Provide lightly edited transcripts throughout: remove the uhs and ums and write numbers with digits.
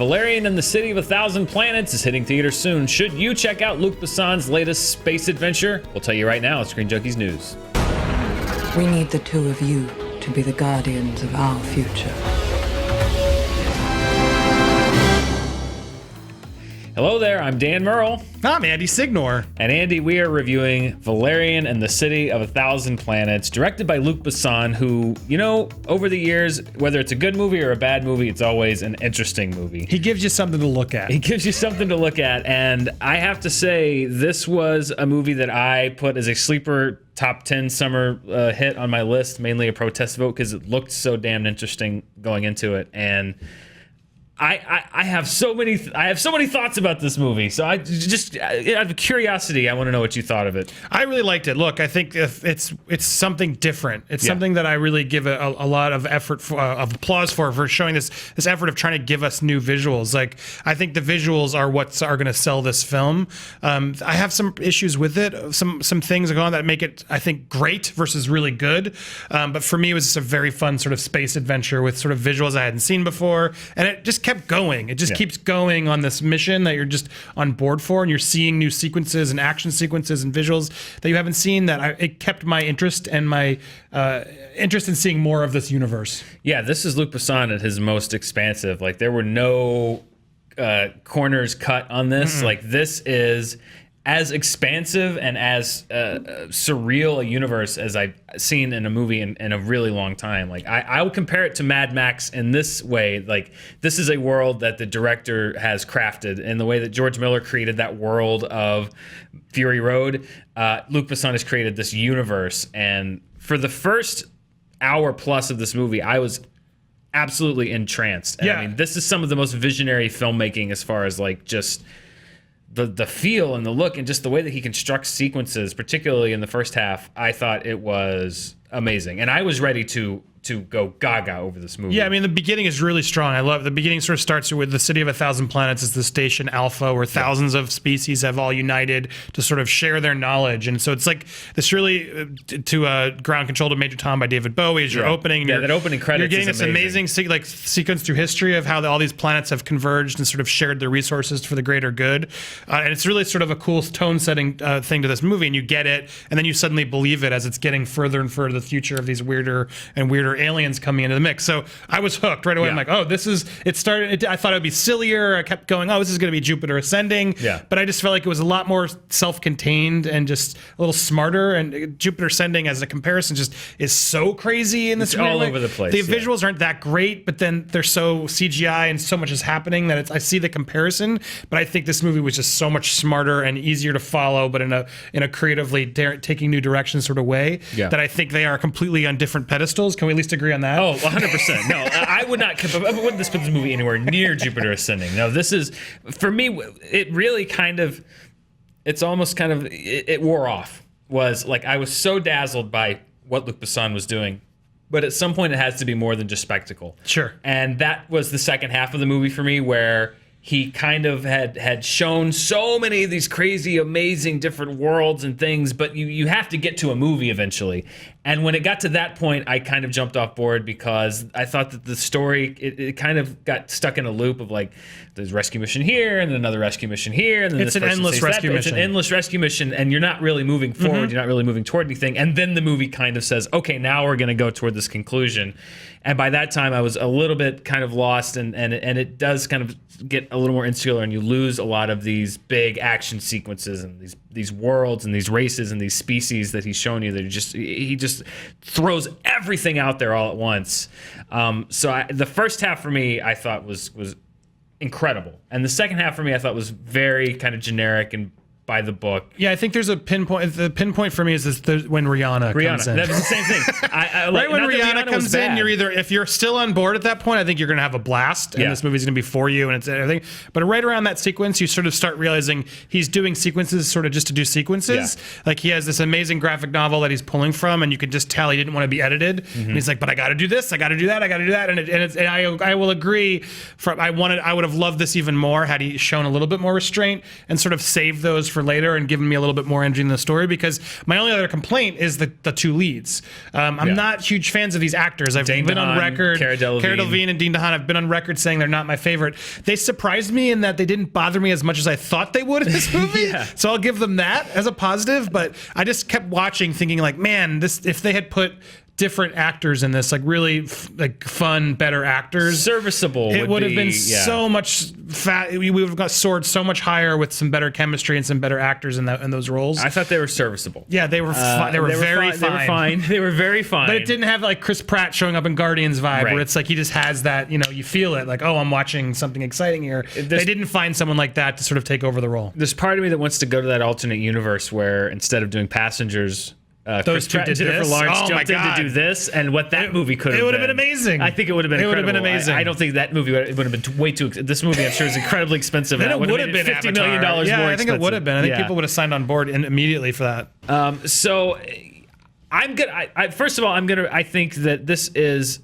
Valerian and the City of a Thousand Planets is hitting theaters soon. Should you check out Luc Besson's latest space adventure? We'll tell you right now at Screen Junkies News. We need the two of you to be the guardians of our future. Hello there, I'm Dan Merle. I'm Andy Signor. And Andy, we are reviewing Valerian and the City of a Thousand Planets, directed by Luc Besson, who, you know, over the years, whether it's a good movie or a bad movie, it's always an interesting movie. He gives you something to look at. He gives you something to look at, and I have to say, this was a movie that I put as a sleeper top 10 summer hit on my list, mainly a protest vote, because it looked so damn interesting going into it, and I have so many thoughts about this movie. So out of curiosity, I want to know what you thought of it. I really liked it. Look, I think if it's something different. It's something that I really give a lot of effort for, of applause for showing this effort of trying to give us new visuals. Like, I think the visuals are what are going to sell this film. I have some issues with it. Some things going on that make it, I think, great versus really good. But for me, it was just a very fun sort of space adventure with sort of visuals I hadn't seen before, and it just kept going. It just keeps going on this mission that you're just on board for, and you're seeing new sequences and action sequences and visuals that you haven't seen. It kept my interest and my interest in seeing more of this universe. Yeah, this is Luc Besson at his most expansive. Like, there were no corners cut on this. Mm-mm. Like, this is as expansive and as surreal a universe as I've seen in a movie in a really long time. Like, I will compare it to Mad Max in this way. Like, this is a world that the director has crafted in the way that George Miller created that world of Fury Road. Luc Besson has created this universe, and for the first hour plus of this movie, I was absolutely entranced. And I mean, this is some of the most visionary filmmaking as far as like just the feel and the look and just the way that he constructs sequences, particularly in the first half. I thought it was amazing, and I was ready to go gaga over this movie. Yeah, I mean, the beginning is really strong. I love the beginning. Sort of starts with the City of a Thousand Planets is the station Alpha, where thousands of species have all united to sort of share their knowledge, and so it's like this really to Ground Control to Major Tom by David Bowie is your opening. Yeah, that opening credits. You're getting this amazing sequence through history of how all these planets have converged and sort of shared their resources for the greater good, and it's really sort of a cool tone-setting thing to this movie, and you get it, and then you suddenly believe it as it's getting further and further the future of these weirder and weirder aliens coming into the mix. So I was hooked right away. I'm like, oh, this is, it started, I thought it would be sillier. I kept going, oh, this is going to be Jupiter Ascending. Yeah. But I just felt like it was a lot more self-contained and just a little smarter. And Jupiter Ascending, as a comparison, just is so crazy in this movie. All over the place. The visuals aren't that great, but then they're so CGI and so much is happening that I see the comparison. But I think this movie was just so much smarter and easier to follow, but in a creatively taking new directions sort of way, that I think they are completely on different pedestals. Can we at least agree on that? Oh, 100%. No, I would not. I wouldn't put this movie anywhere near Jupiter Ascending. No, this is, for me, it really kind of, it's almost kind of, it wore off. Was like, I was so dazzled by what Luc Besson was doing, but at some point it has to be more than just spectacle. Sure. And that was the second half of the movie for me, where he kind of had shown so many of these crazy, amazing different worlds and things, but you have to get to a movie eventually. And when it got to that point, I kind of jumped off board because I thought that the story, it kind of got stuck in a loop of like, there's a rescue mission here, and then another rescue mission here, and then it's an endless rescue mission. It's an endless rescue mission, and you're not really moving forward, you're not really moving toward anything, and then the movie kind of says, okay, now we're going to go toward this conclusion. And by that time, I was a little bit kind of lost, and it does kind of get a little more insular, and you lose a lot of these big action sequences and these worlds and these races and these species that he's shown you. That he just throws everything out there all at once. So the first half for me, I thought was incredible, and the second half for me, I thought was very kind of generic and by the book. Yeah, I think there's a pinpoint. The pinpoint for me is when Rihanna comes in. That's the same thing. Right when Rihanna comes in, you're either, if you're still on board at that point, I think you're going to have a blast, and this movie's going to be for you, and it's everything. But right around that sequence, you sort of start realizing he's doing sequences sort of just to do sequences. Yeah. Like, he has this amazing graphic novel that he's pulling from, and you could just tell he didn't want to be edited. And he's like, but I got to do this, I got to do that, I got to do that. And I will agree. I would have loved this even more had he shown a little bit more restraint and sort of saved those for for later and giving me a little bit more energy in the story, because my only other complaint is the two leads. I'm not huge fans of these actors. I've been on record, Cara Delevingne and Dean DeHaan, I've been on record saying they're not my favorite. They surprised me in that they didn't bother me as much as I thought they would in this movie. So I'll give them that as a positive, but I just kept watching thinking like, man, this, if they had put different actors in this, like really like fun, better actors, serviceable, it would have been so much we would have got soared so much higher with some better chemistry and some better actors in those roles. I thought they were serviceable. Yeah, they were they were very fine. They were very fine. But it didn't have like Chris Pratt showing up in Guardians vibe, where it's like he just has that, you know, you feel it, like, oh, I'm watching something exciting here. They didn't find someone like that to sort of take over the role. There's part of me that wants to go to that alternate universe where instead of doing Passengers, those two did Jennifer this. Lawrence jumped in to do this, and what that movie could have been. It would have been amazing. I think it would have been incredible. It would have been amazing. I don't think that movie would have been way too. This movie, I'm sure, is incredibly expensive. Then it would have been $50 million more expensive. I think it would have been. I think people would have signed on board immediately for that. So I'm gonna. First of all, I think that this is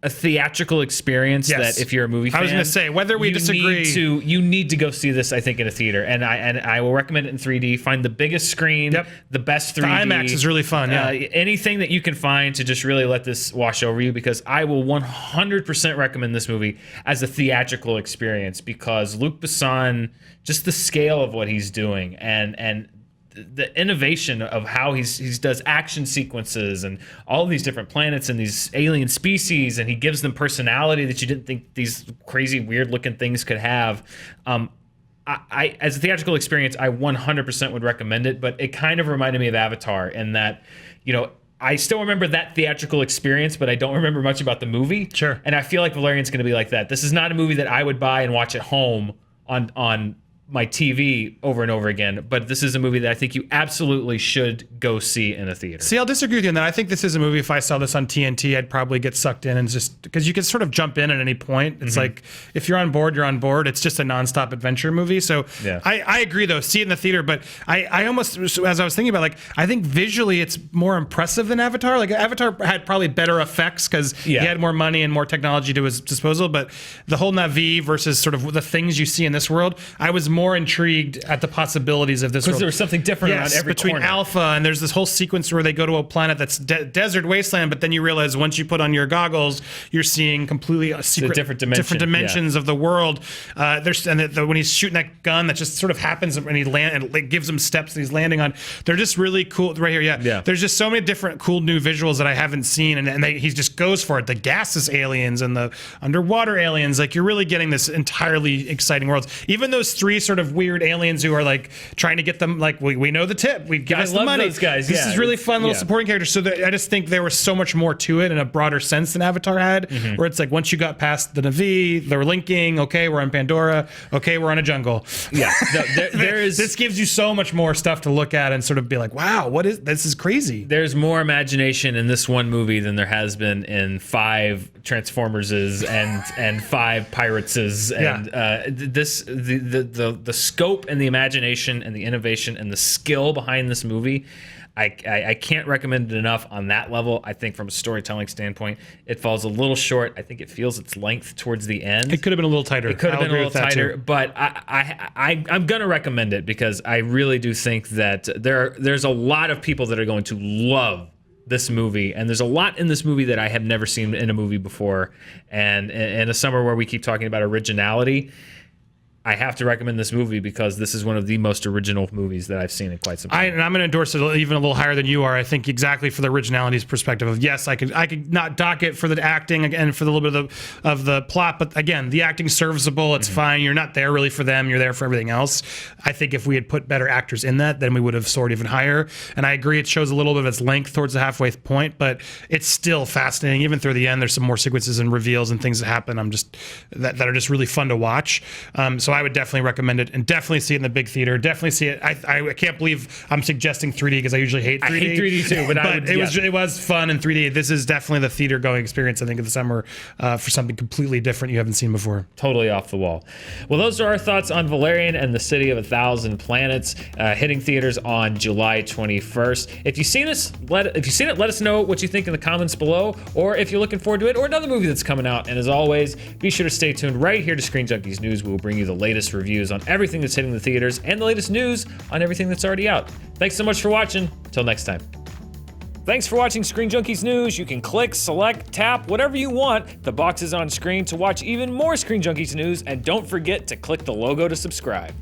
a theatrical experience that if you're a movie fan, I was going to say, whether we disagree, you need to go see this, I think, in a theater, and I will recommend it in 3D. Find the biggest screen, the best 3D. The IMAX is really fun. Anything that you can find to just really let this wash over you, because I will 100% recommend this movie as a theatrical experience, because Luc Besson, just the scale of what he's doing, and the innovation of how he does action sequences and all these different planets and these alien species, and he gives them personality that you didn't think these crazy, weird-looking things could have. I as a theatrical experience, I 100% would recommend it, but it kind of reminded me of Avatar in that, you know, I still remember that theatrical experience, but I don't remember much about the movie. Sure. And I feel like Valerian's going to be like that. This is not a movie that I would buy and watch at home on my TV over and over again, but this is a movie that I think you absolutely should go see in a theater. See, I'll disagree with you on that. I think this is a movie, if I saw this on TNT, I'd probably get sucked in, and just because you can sort of jump in at any point. It's like, if you're on board, you're on board. It's just a nonstop adventure movie. So I agree, though. See it in the theater, but I almost, as I was thinking about, like, I think visually it's more impressive than Avatar. Like, Avatar had probably better effects because he had more money and more technology to his disposal, but the whole Na'vi versus sort of the things you see in this world, I was more intrigued at the possibilities of this world. Because there was something different around every between corner. Alpha, and there's this whole sequence where they go to a planet that's desert wasteland, but then you realize once you put on your goggles, you're seeing completely different dimensions of the world. When he's shooting that gun, that just sort of happens when he lands, and it gives him steps that he's landing on. They're just really cool. Right here, there's just so many different cool new visuals that I haven't seen, and he just goes for it. The gaseous aliens and the underwater aliens, like, you're really getting this entirely exciting world. Even those three sort of weird aliens who are like trying to get them, like, we know the tip, we give us the money. Those guys. This is really fun little supporting characters. So I just think there was so much more to it in a broader sense than Avatar had, where it's like once you got past the Na'vi, they're linking. Okay, we're on Pandora. Okay, we're on a jungle. Yeah, there is. This gives you so much more stuff to look at and sort of be like, wow, this is crazy. There's more imagination in this one movie than there has been in 5 Transformerses and 5 Pirateses, and the scope and the imagination and the innovation and the skill behind this movie, I can't recommend it enough on that level. I think from a storytelling standpoint, it falls a little short. I think it feels its length towards the end. It could have been a little tighter. It could have been a little tighter, but I'm going to recommend it because I really do think that there's a lot of people that are going to love this movie, and there's a lot in this movie that I have never seen in a movie before. And in a summer where we keep talking about originality, I have to recommend this movie because this is one of the most original movies that I've seen in quite some time. And I'm going to endorse it even a little higher than you are. I think exactly for the originality's perspective of, yes, I could not dock it for the acting and for the little bit of the plot, but again, the acting's serviceable. It's fine. You're not there really for them. You're there for everything else. I think if we had put better actors in that, then we would have soared even higher. And I agree, it shows a little bit of its length towards the halfway point, but it's still fascinating. Even through the end, there's some more sequences and reveals and things that happen. That are just really fun to watch. So I would definitely recommend it, and definitely see it in the big theater. Definitely see it. I can't believe I'm suggesting 3D because I usually hate 3D. I hate 3D too, but it was fun in 3D. This is definitely the theater going experience, I think, of the summer for something completely different you haven't seen before. Totally off the wall. Well, those are our thoughts on Valerian and the City of 1,000 Planets, hitting theaters on July 21st. If you've seen it, let us know what you think in the comments below, or if you're looking forward to it, or another movie that's coming out. And as always, be sure to stay tuned right here to Screen Junkies News. We will bring you the latest reviews on everything that's hitting the theaters and the latest news on everything that's already out. Thanks so much for watching. Till next time. Thanks for watching Screen Junkies News. You can click, select, tap, whatever you want. The box is on screen to watch even more Screen Junkies News, and don't forget to click the logo to subscribe.